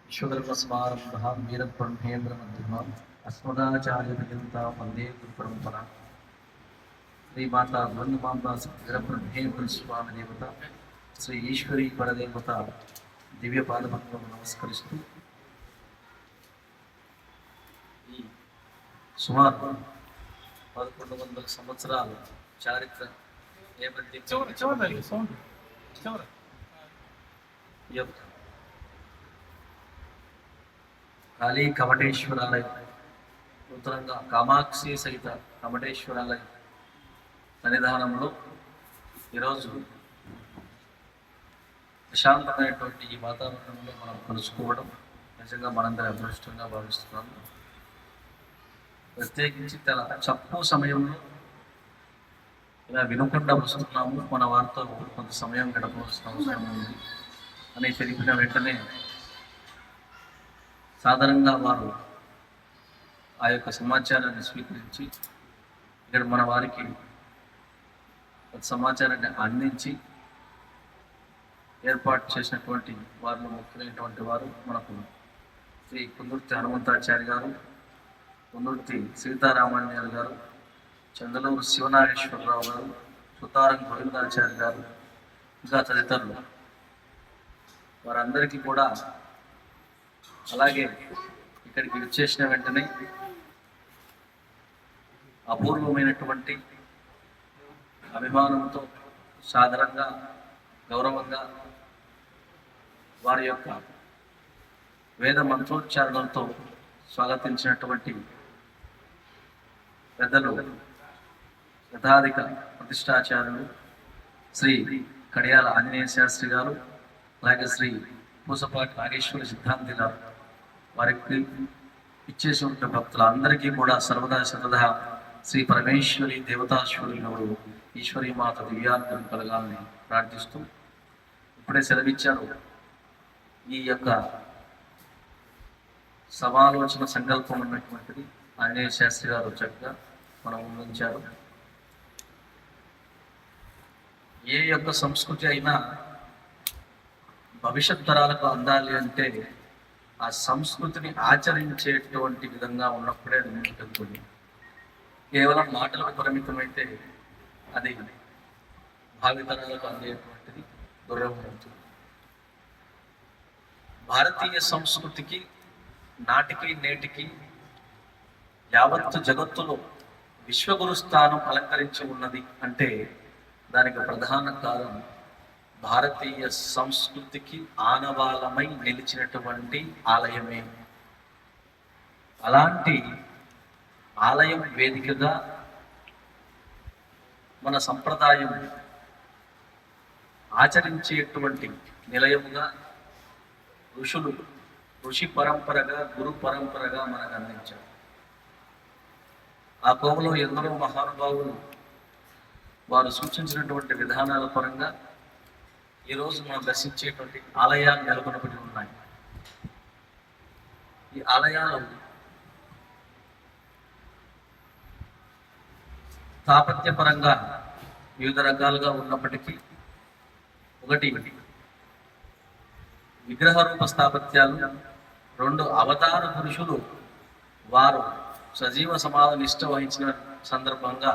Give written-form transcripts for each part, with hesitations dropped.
విశ్వకర్మస్మారంభ వీరబ్రహ్మేంద్రమధ్యమ అస్మదాచార్యపర్యంత వందే గురుపరంపర. శ్రీమాత బ్రహ్మమాంబ వీరబ్రహ్మేంద్ర స్వామి దేవత శ్రీ ఈశ్వరీ పరదేవత దివ్య పాదపద్మకు నమస్కరిస్తూ ఈ సుమారు 1100 సంవత్సరాల చారిత్ర నేపథ్యం కాళీ కమటేశ్వరాలయం, నూతనంగా కామాక్షి సహిత కమటేశ్వరాలయం సన్నిధానంలో ఈరోజు ప్రశాంతమైనటువంటి ఈ వాతావరణంలో మనం కలుసుకోవడం నిజంగా మనందరి అదృష్టంగా భావిస్తున్నాము. ప్రత్యేకించి తక్కువ సమయంలో ఇలా వినకుండా వస్తున్నాము, మన వారితో కొంత సమయం గడపవలసిన అవసరం ఉంది అని తెలిపిన వెంటనే సాధారణంగా వారు ఆ యొక్క సమాచారాన్ని స్వీకరించి ఇక్కడ మన వారికి సమాచారాన్ని అందించి ఏర్పాటు చేసినటువంటి వారిలో ముఖ్యమైనటువంటి వారు మనకు శ్రీ కుందుర్తి హనుమంతాచార్య గారు, కుందుర్తి సీతారామాన్యాలు గారు, చంద్రలూరు శివనాగేశ్వరరావు గారు, సుతారం గోవిందాచార్య గారు, ఇంకా తదితరులు. వారందరికీ కూడా అలాగే ఇక్కడికి విచ్చేసిన వెంటనే అపూర్వమైనటువంటి అభిమానంతో సాధారణంగా గౌరవంగా వారి యొక్క వేద మంత్రోచ్చారణలతో స్వాగతించినటువంటి పెద్దలు శతాధిక ప్రతిష్టాచార్యులు శ్రీ కడియాల ఆంజనేయ శాస్త్రి గారు, అలాగే శ్రీ పూసపాటి నాగేశ్వరి సిద్ధాంతి గారు, వారికి ఇచ్చేసి ఉన్న భక్తులందరికీ కూడా సర్వదా సర్వదా శ్రీ పరమేశ్వరి దేవతాశ్వరులు ఈశ్వరీ మాత దివ్యార్థం కలగాలని ప్రార్థిస్తూ ఇప్పుడే సెలవిచ్చారు. ఈ యొక్క సమాలోచన సంకల్పం ఉన్నటువంటిది ఆంజనేయ శాస్త్రి గారు చక్కగా మనం ముందుంచారు. ఏ యొక్క సంస్కృతి అయినా భవిష్యత్ తరాలకు అందాలి అంటే ఆ సంస్కృతిని ఆచరించేటువంటి విధంగా ఉన్నప్పుడే అది ముందుకెళ్తుంది. కేవలం మాటలకు పరిమితమైతే అది భావితరాలకు అందేటువంటిది దుర్లభమవుతుంది. భారతీయ సంస్కృతికి నాటికి నేటికి యావత్తు జగత్తులో విశ్వగురు స్థానం అలంకరించి ఉన్నది అంటే దానికి ప్రధాన కారణం భారతీయ సంస్కృతికి ఆనవాలమై నిలిచినటువంటి ఆలయమే. అలాంటి ఆలయం వేదికగా మన సంప్రదాయం ఆచరించేటువంటి నిలయముగా ఋషి పరంపరగా గురు పరంపరగా మనకు అందించారు. ఆ కోవలో ఎందరో మహానుభావులు వారు సూచించినటువంటి విధానాల పరంగా ఈరోజు మనం దర్శించేటువంటి ఆలయాలు నెలకొనబడి ఉన్నాయి. ఈ ఆలయాలు స్థాపత్యపరంగా వివిధ రకాలుగా ఉన్నప్పటికీ ఒకటి విగ్రహ రూప స్థాపత్యాలు, రెండు అవతార పురుషులు వారు సజీవ సమాధి నిష్ఠ వహించిన సందర్భంగా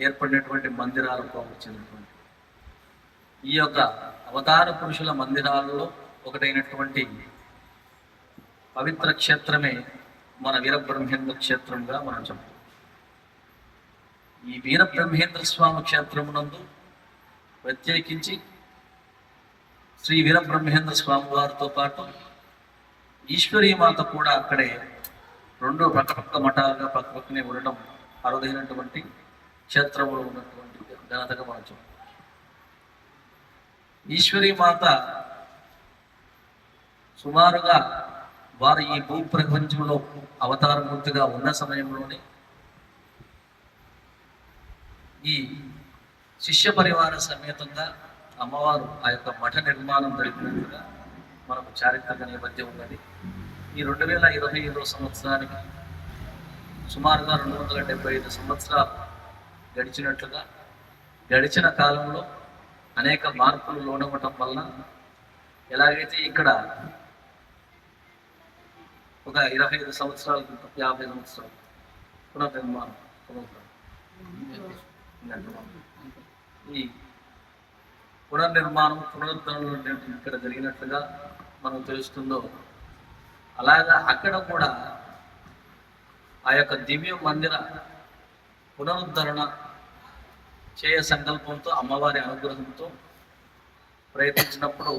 ఏర్పడినటువంటి మందిరాలకు వచ్చినటువంటి ఈ యొక్క అవతార పురుషుల మందిరాలలో ఒకటైనటువంటి పవిత్ర క్షేత్రమే మన వీరబ్రహ్మేంద్ర క్షేత్రంగా మనం చెప్తాం. ఈ వీరబ్రహ్మేంద్ర స్వామి క్షేత్రమునందు ప్రత్యేకించి శ్రీ వీరబ్రహ్మేంద్ర స్వామి వారితో పాటు ఈశ్వరీ మాత కూడా అక్కడే రెండు పక్కపక్క మఠాలుగా పక్కపక్కనే ఉండటం అరుదైనటువంటి క్షేత్రంలో ఉన్నటువంటి ఘనతగా మనం చెప్తాం. ఈశ్వరీ మాత సుమారుగా వారు ఈ భూ ప్రపంచంలో అవతారమూర్తిగా ఉన్న సమయంలోనే ఈ శిష్య పరివార సమేతంగా అమ్మవారు ఆ యొక్క మఠ నిర్మాణం జరిపినట్టుగా మనకు చారిత్రక నేపథ్యం ఉన్నది. ఈ 2025 సంవత్సరానికి సుమారుగా 275 సంవత్సరాలు గడిచినట్లుగా గడిచిన కాలంలో అనేక మార్పులు లోనవ్వటం వలన ఎలాగైతే ఇక్కడ ఒక 25 సంవత్సరాల క్రితం, 50 సంవత్సరాలు పునర్నిర్మాణం ఈ పునరుద్ధరణ ఇక్కడ జరిగినట్లుగా మనం తెలుస్తుందో, అలాగా అక్కడ కూడా ఆ యొక్క దివ్య మందిర పునరుద్ధరణ చేయ సంకల్పంతో, అమ్మవారి అనుగ్రహంతో ప్రయత్నించినప్పుడు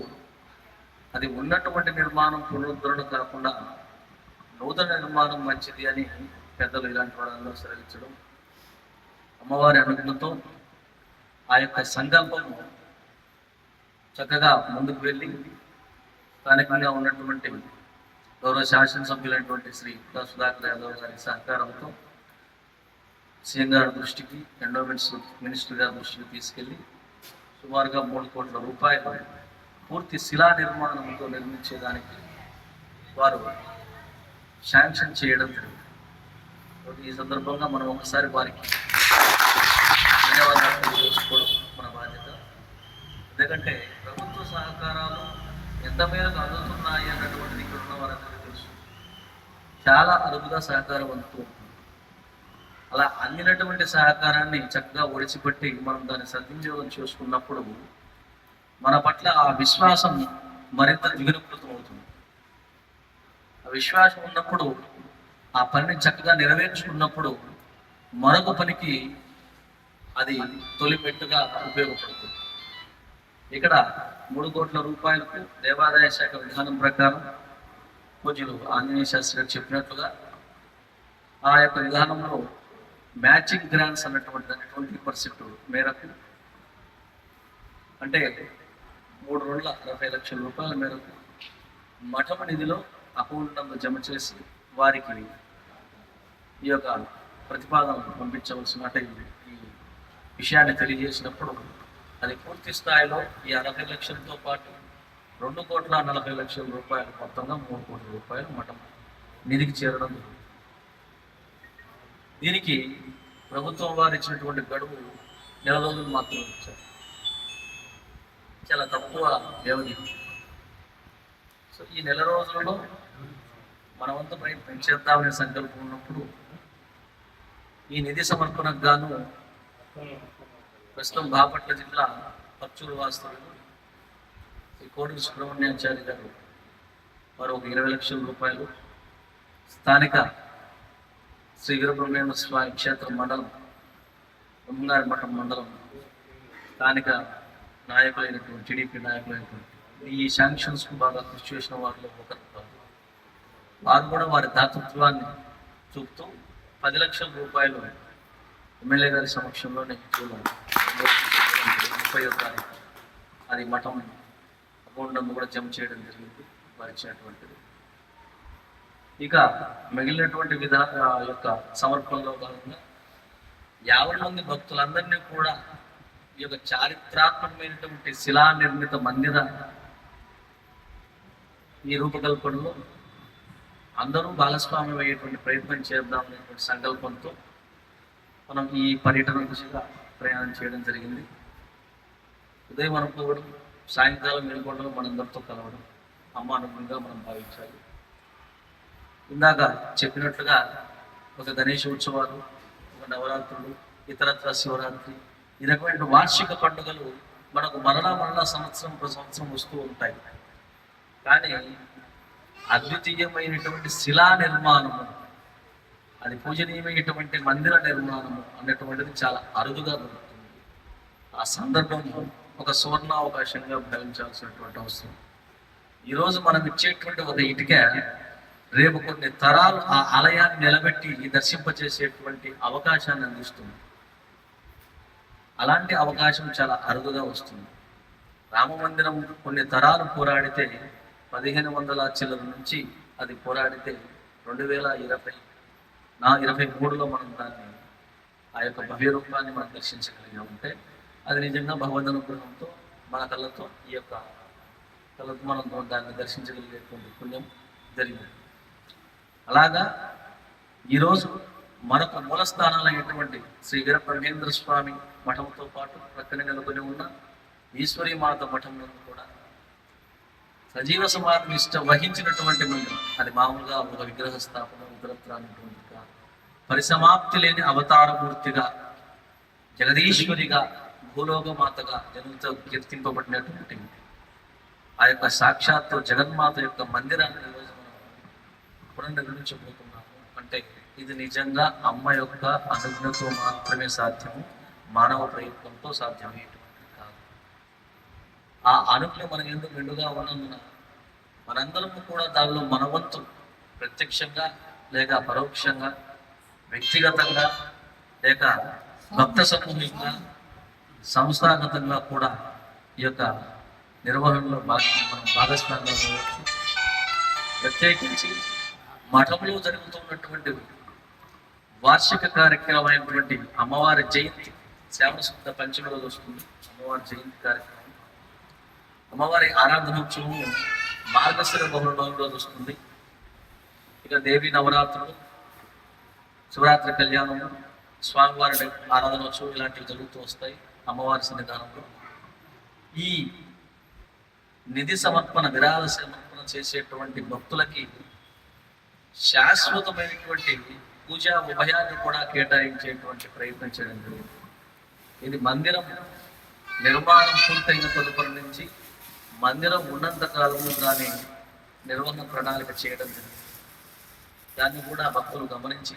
అది ఉన్నటువంటి నిర్మాణం పునరుద్ధరణ కాకుండా నూతన నిర్మాణం మంచిది అని పెద్దలు ఇలాంటి వాళ్ళందరూ సెలవించడం, అమ్మవారి అనుగ్రహంతో ఆ యొక్క సంకల్పము చక్కగా ముందుకు వెళ్ళి స్థానికంగా ఉన్నటువంటి గౌరవ శాసనసభ్యులైనటువంటి శ్రీ సుధాకర్ యాదవ్ గారి సహకారంతో సీఎం గారి దృష్టికి, ఎండోమెంట్స్ మినిస్టర్ గారి దృష్టికి తీసుకెళ్లి సుమారుగా 3 కోట్ల రూపాయలు పూర్తి శిలా నిర్మాణంతో నిర్మించేదానికి వారు శాంక్షన్ చేయడం జరిగింది. ఈ సందర్భంగా మనం ఒకసారి వారికి ధన్యవాదాలు చేసుకోవడం మన బాధ్యత. ఎందుకంటే ప్రభుత్వ సహకారాలు ఎంత మేరకు అందుతున్నాయి అన్నటువంటిది ఇక్కడ ఉన్న వారందరికీ తెలుసు. చాలా అరుదుగా సహకారం అందుతుంది. అలా అందినటువంటి సహకారాన్ని చక్కగా ఒడిచిపెట్టి మనం దాన్ని సద్వినియోగం చేసుకున్నప్పుడు మన పట్ల ఆ విశ్వాసం మరింత ద్విగుణీకృతం అవుతుంది. ఆ విశ్వాసం ఉన్నప్పుడు ఆ పనిని చక్కగా నెరవేర్చుకున్నప్పుడు మరొక పనికి అది తొలిపెట్టుగా ఉపయోగపడుతుంది. ఇక్కడ 3 కోట్ల రూపాయలకు దేవాదాయ శాఖ విధానం ప్రకారం పూజ్యులు ఆంజనేయ శాస్త్రి గారు చెప్పినట్లుగా ఆ యొక్క విధానంలో మ్యాచింగ్ గ్రాంట్స్ అన్నటువంటి 20% మేరకు, అంటే 3,60 లక్షల రూపాయల మేరకు మఠం నిధిలో అకౌంట్ నందు జమ చేసి వారికి ఈ యొక్క ప్రతిపాదనలు పంపించవలసిన, అంటే ఈ విషయాన్ని తెలియజేసినప్పుడు అది పూర్తి స్థాయిలో ఈ 60 లక్షలతో పాటు 2,40 రూపాయలు, మొత్తంగా 3 కోట్ల రూపాయలు మఠం నిధికి చేరడం. దీనికి ప్రభుత్వం వారు ఇచ్చినటువంటి గడువు 4 రోజులు మాత్రమే ఇచ్చారు. చాలా తక్కువ వ్యవధి. సో ఈ 4 రోజులలో మన వంతు ప్రయత్నం చేద్దామనే సంకల్పం ఉన్నప్పుడు ఈ నిధి సమర్పణకు గాను ప్రస్తుతం బాపట్ల జిల్లా పర్చూరు వాస్తవులు ఈ కోడి సుబ్రహ్మణ్యాచారి గారు వారు ఒక 20 లక్షల రూపాయలు, స్థానిక శ్రీ వీరబ్రహ్మేంద్ర స్వామి క్షేత్ర మండలం, ఉమ్మారి మఠం మండలం స్థానిక నాయకులైనటువంటి టీడీపీ నాయకులైనటువంటి ఈ శాంక్షన్స్కు బాగా కృషి చేసిన వారిలో ఒకరు. వారు కూడా వారి దాతృత్వాన్ని చూపుతూ 10 లక్షల రూపాయలు ఎమ్మెల్యే గారి సమక్షంలోనే 30వ తారీఖు అది మఠం అకౌంట్ కూడా జమ చేయడం జరిగింది వారు ఇచ్చినటువంటిది. ఇక మిగిలినటువంటి యొక్క సమర్పణలో భాగంగా 50 మంది భక్తులందరినీ కూడా ఈ యొక్క చారిత్రాత్మకమైనటువంటి శిలా నిర్మిత మందిర ఈ రూపకల్పనలో అందరూ భాగస్వామ్యం అయ్యేటువంటి ప్రయత్నం చేద్దాం అనేటువంటి సంకల్పంతో మనం ఈ పర్యటన దిశగా ప్రయాణం చేయడం జరిగింది. ఉదయం అనుకోవడం, సాయంకాలం వెళ్ళిపోవడం, మనందరితో కలవడం అమ్మానుభవంగా మనం భావించాలి. ఇందాక చెప్పినట్లుగా ఒక గణేష ఉత్సవాలు, ఒక నవరాత్రులు, ఇతరత్ర శివరాత్రి, ఈ రకమైన వార్షిక పండుగలు మనకు మరలా సంవత్సరం వస్తూ ఉంటాయి. కానీ అద్వితీయమైనటువంటి శిలా నిర్మాణము, అది పూజనీయమైనటువంటి మందిర నిర్మాణము అనేటువంటిది చాలా అరుదుగా దొరుకుతుంది. ఆ సందర్భం ఒక సువర్ణావకాశంగా భావించాల్సినటువంటి అవసరం. ఈరోజు మనం ఇచ్చేటువంటి ఒక ఇటుక రేపు కొన్ని తరాలు ఆ ఆలయాన్ని నిలబెట్టి దర్శింపచేసేటువంటి అవకాశాన్ని అందిస్తుంది. అలాంటి అవకాశం చాలా అరుదుగా వస్తుంది. రామమందిరం కొన్ని తరాలు పోరాడితే 1500 చిల్లర నుంచి అది పోరాడితే 2023లో మనం దాన్ని ఆ యొక్క భవ్య రూపాన్ని మనం దర్శించగలిగా ఉంటే అది నిజంగా భగవదనుగ్రహంతో మన కళ్ళతో ఈ యొక్క కళ్ళతో మనం దాన్ని దర్శించగలిగేటువంటి పుణ్యం జరిగింది. అలాగా ఈరోజు మరొక మూలస్థానాలైనటువంటి శ్రీ వీరబ్రహ్మేంద్ర స్వామి మఠంతో పాటు ప్రక్కన నెలకొని ఉన్న ఈశ్వరీ మాత మఠం నుండి కూడా సజీవ సమాధి నిష్ట వహించినటువంటి మందిరం. అది మామూలుగా ఒక విగ్రహ స్థాపన ఇతరత్ర అనేటువంటి కాదు. పరిసమాప్తి లేని అవతారమూర్తిగా, జగదీశ్వరిగా, భూలోకమాతగా జనులతో కీర్తింపబడినటువంటి ఆ యొక్క సాక్షాత్తు జగన్మాత యొక్క మందిరాన్ని ఈరోజు మనం పునర్నిర్మించబోతున్నాము. అంటే ఇది నిజంగా అమ్మ యొక్క అనుజ్ఞతో మాత్రమే సాధ్యము, మానవ ప్రయత్నంతో సాధ్యమయ్యేటువంటి కాదు. ఆ అనుజ్ఞ మన ఎందుకు మెండుగా ఉన్నందున మనందరము కూడా దానిలో మనవంతు ప్రత్యక్షంగా లేక పరోక్షంగా, వ్యక్తిగతంగా లేక భక్త సమూహంగా, సంస్థాగతంగా కూడా ఈ యొక్క నిర్వహణలో మనం భాగస్వామ్యం అవ్వచ్చు. ప్రత్యేకించి మఠంలో జరుగుతున్నటువంటి వార్షిక కార్యక్రమమైనటువంటి అమ్మవారి జయంతి శ్రావణ శుద్ధ పంచమి రోజు వస్తుంది. అమ్మవారి జయంతి కార్యక్రమం, అమ్మవారి ఆరాధనోత్సవం మార్గశిర బహుళ రోజు వస్తుంది. ఇక దేవి నవరాత్రులు, శివరాత్రి కళ్యాణము, స్వామివారి ఆరాధనోత్సవం ఇలాంటివి జరుగుతూ వస్తాయి అమ్మవారి సన్నిధానంలో. ఈ నిధి సమర్పణ, విరాళ సమర్పణ చేసేటువంటి భక్తులకి శాశ్వతమైనటువంటి పూజా ఉభయాన్ని కూడా కేటాయించేటువంటి ప్రయత్నం చేయడం జరిగింది. ఇది మందిరం నిర్మాణం పూర్తయిన తదుపరి నుంచి మందిరం ఉన్నంత కాలము దాని నిర్వహణ ప్రణాళిక చేయడం జరిగింది. దాన్ని కూడా భక్తులు గమనించి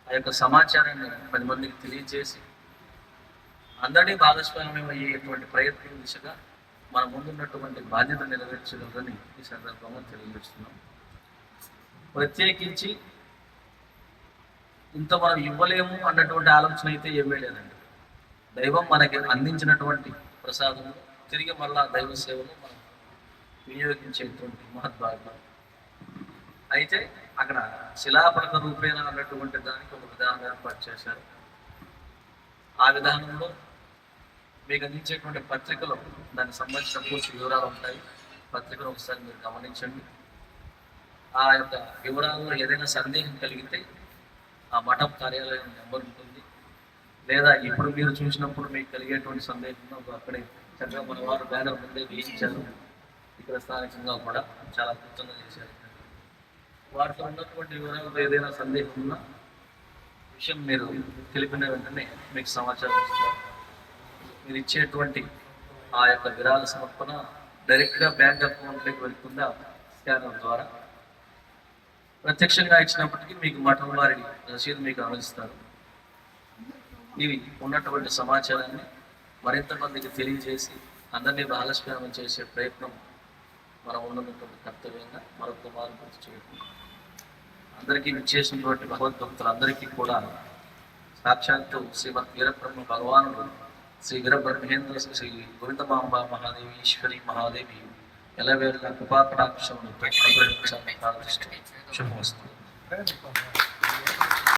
ఆ యొక్క సమాచారాన్ని 10 మందికి తెలియజేసి అందరినీ భాగస్వామ్యం అయ్యేటువంటి ప్రయత్నం దిశగా మన ముందున్నటువంటి బాధ్యత నెరవేర్చగలరని ఈ సందర్భంగా తెలియజేస్తున్నాం. ప్రత్యేకించి ఇంత మనం ఇవ్వలేము అన్నటువంటి ఆలోచన అయితే ఏమీ లేదండి. దైవం మనకి అందించినటువంటి ప్రసాదం తిరిగి మళ్ళా దైవ సేవలు మనం వినియోగించేటువంటి మహద్భాగ్యం. అయితే అక్కడ శిలాపలక రూపేణ అన్నటువంటి దానికి ఒక విధానం ఏర్పాటు చేశారు. ఆ విధానంలో మీకు అందించేటువంటి పత్రికలో దానికి సంబంధించిన పూర్తి వివరాలు ఉంటాయి. పత్రికను ఒకసారి మీరు గమనించండి. ఆ యొక్క వివరాల్లో ఏదైనా సందేహం కలిగితే ఆ మఠం కార్యాలయం నెంబర్ ఉంటుంది, లేదా ఇప్పుడు మీరు చూసినప్పుడు మీకు కలిగేటువంటి సందేహం అక్కడే చక్కగా మన వారు బ్యానర్ ముందే వేయించారు. ఇక్కడ స్థానికంగా కూడా చాలా అద్భుతంగా చేశారు. వాటిలో ఉన్నటువంటి వివరాలతో ఏదైనా సందేహం ఉన్నా విషయం మీరు తెలిపిన వెంటనే మీకు సమాచారం ఇస్తారు. మీరు ఇచ్చేటువంటి ఆ యొక్క విరాళ సమర్పణ డైరెక్ట్గా బ్యాంక్ అకౌంట్లోకి వెళ్తుందా స్కానర్ ద్వారా. ప్రత్యక్షంగా ఇచ్చినప్పటికీ మీకు మఠం వారి రసీదు మీకు అందిస్తారు. ఇవి ఉన్నటువంటి సమాచారాన్ని మరింత మందికి తెలియజేసి అందరినీ భాగస్వామ్యం చేసే ప్రయత్నం మనం ఉన్నటువంటి కర్తవ్యంగా మరొక వారు గుర్తు చేయడం. అందరికీ విచ్చేసినటువంటి భగవద్భక్తులందరికీ కూడా సాక్షాత్తు శ్రీమద్ వీరబ్రహ్మ భగవానుడు శ్రీ వీరబ్రహ్మేంద్ర శ్రీ గోవిందమాంబ మహాదేవి ఈశ్వరి మహాదేవి ఎలవేళ్ళ కృపాకటాక్షములు ప్రార్థిస్తూ శుభమస్తు.